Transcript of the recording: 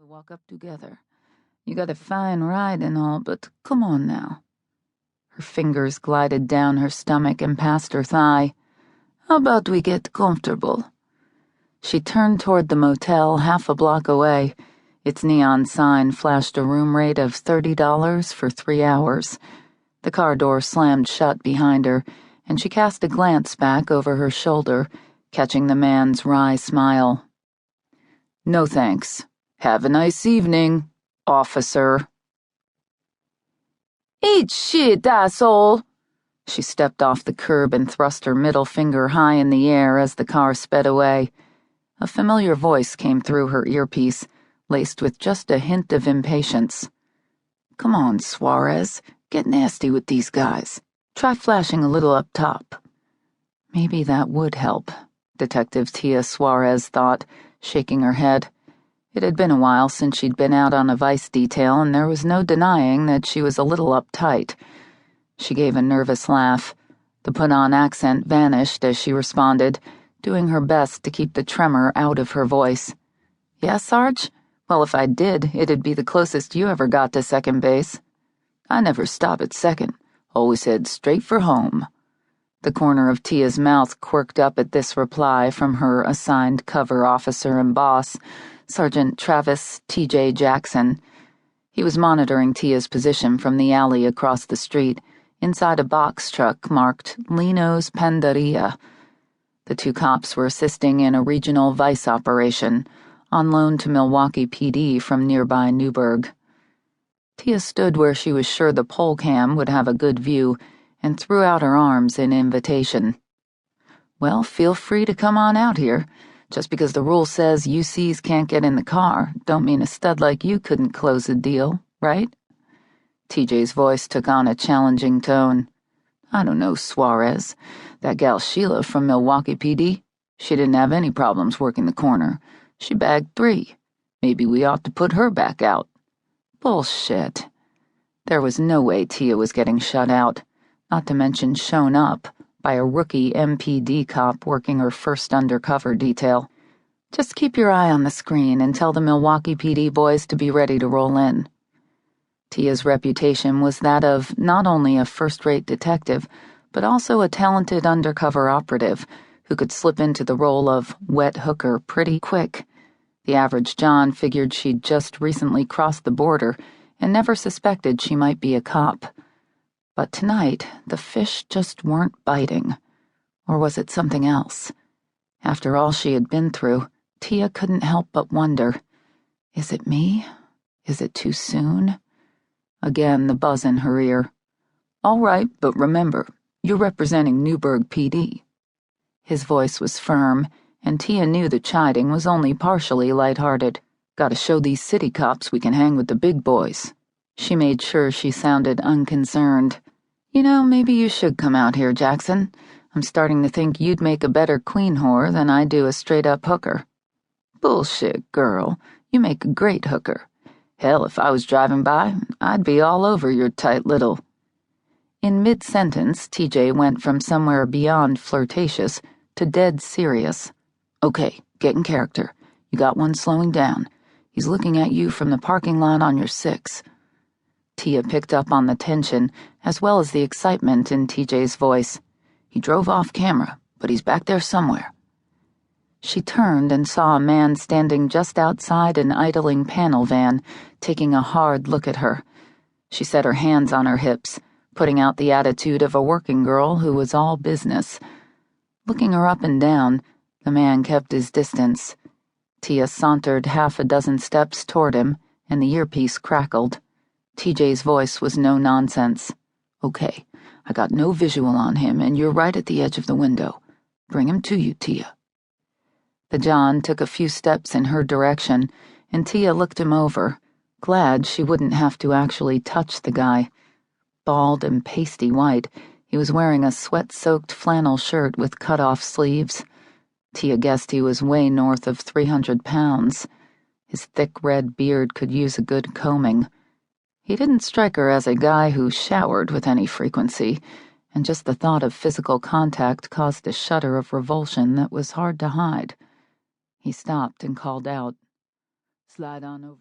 walk up together. You got a fine ride and all, but come on now. Her fingers glided down her stomach and past her thigh. How about we get comfortable? She turned toward the motel half a block away. Its neon sign flashed a room rate of $30 for 3 hours. The car door slammed shut behind her, and she cast a glance back over her shoulder, catching the man's wry smile. No thanks. Have a nice evening, officer. Eat shit, asshole! She stepped off the curb and thrust her middle finger high in the air as the car sped away. A familiar voice came through her earpiece, laced with just a hint of impatience. Come on, Suarez, get nasty with these guys. Try flashing a little up top. Maybe that would help, Detective Tia Suarez thought, shaking her head. It had been a while since she'd been out on a vice detail, and there was no denying that she was a little uptight. She gave a nervous laugh. The put-on accent vanished as she responded, doing her best to keep the tremor out of her voice. Yes, Sarge? Well, if I did, it'd be the closest you ever got to second base. I never stop at second. Always head straight for home. The corner of Tia's mouth quirked up at this reply from her assigned cover officer and boss, Sergeant Travis T.J. Jackson. He was monitoring Tia's position from the alley across the street, inside a box truck marked Lino's Pandaria. The two cops were assisting in a regional vice operation, on loan to Milwaukee PD from nearby Newburgh. Tia stood where she was sure the pole cam would have a good view and threw out her arms in invitation. Well, feel free to come on out here. Just because the rule says UCs can't get in the car, don't mean a stud like you couldn't close the deal, right? TJ's voice took on a challenging tone. I don't know, Suarez. That gal Sheila from Milwaukee PD, she didn't have any problems working the corner. She bagged 3. Maybe we ought to put her back out. Bullshit. There was no way Tia was getting shut out, not to mention shown up, by a rookie MPD cop working her first undercover detail. Just keep your eye on the screen and tell the Milwaukee PD boys to be ready to roll in. Tia's reputation was that of not only a first-rate detective, but also a talented undercover operative who could slip into the role of wet hooker pretty quick. The average John figured she'd just recently crossed the border and never suspected she might be a cop. But tonight, the fish just weren't biting. Or was it something else? After all she had been through, Tia couldn't help but wonder, is it me? Is it too soon? Again, the buzz in her ear. All right, but remember, you're representing Newburgh PD. His voice was firm, and Tia knew the chiding was only partially lighthearted. Gotta show these city cops we can hang with the big boys. She made sure she sounded unconcerned. You know, maybe you should come out here, Jackson. I'm starting to think you'd make a better queen whore than I do a straight-up hooker. Bullshit, girl. You make a great hooker. Hell, if I was driving by, I'd be all over your tight little... In mid-sentence, TJ went from somewhere beyond flirtatious to dead serious. Okay, get in character. You got one slowing down. He's looking at you from the parking lot on your 6. Tia picked up on the tension, as well as the excitement in TJ's voice. He drove off camera, but he's back there somewhere. She turned and saw a man standing just outside an idling panel van, taking a hard look at her. She set her hands on her hips, putting out the attitude of a working girl who was all business. Looking her up and down, the man kept his distance. Tia sauntered half a dozen steps toward him, and the earpiece crackled. TJ's voice was no nonsense. Okay, I got no visual on him, and you're right at the edge of the window. Bring him to you, Tia. The John took a few steps in her direction, and Tia looked him over, glad she wouldn't have to actually touch the guy. Bald and pasty white, he was wearing a sweat-soaked flannel shirt with cut-off sleeves. Tia guessed he was way north of 300 pounds. His thick red beard could use a good combing. He didn't strike her as a guy who showered with any frequency, and just the thought of physical contact caused a shudder of revulsion that was hard to hide. He stopped and called out, "Slide on over."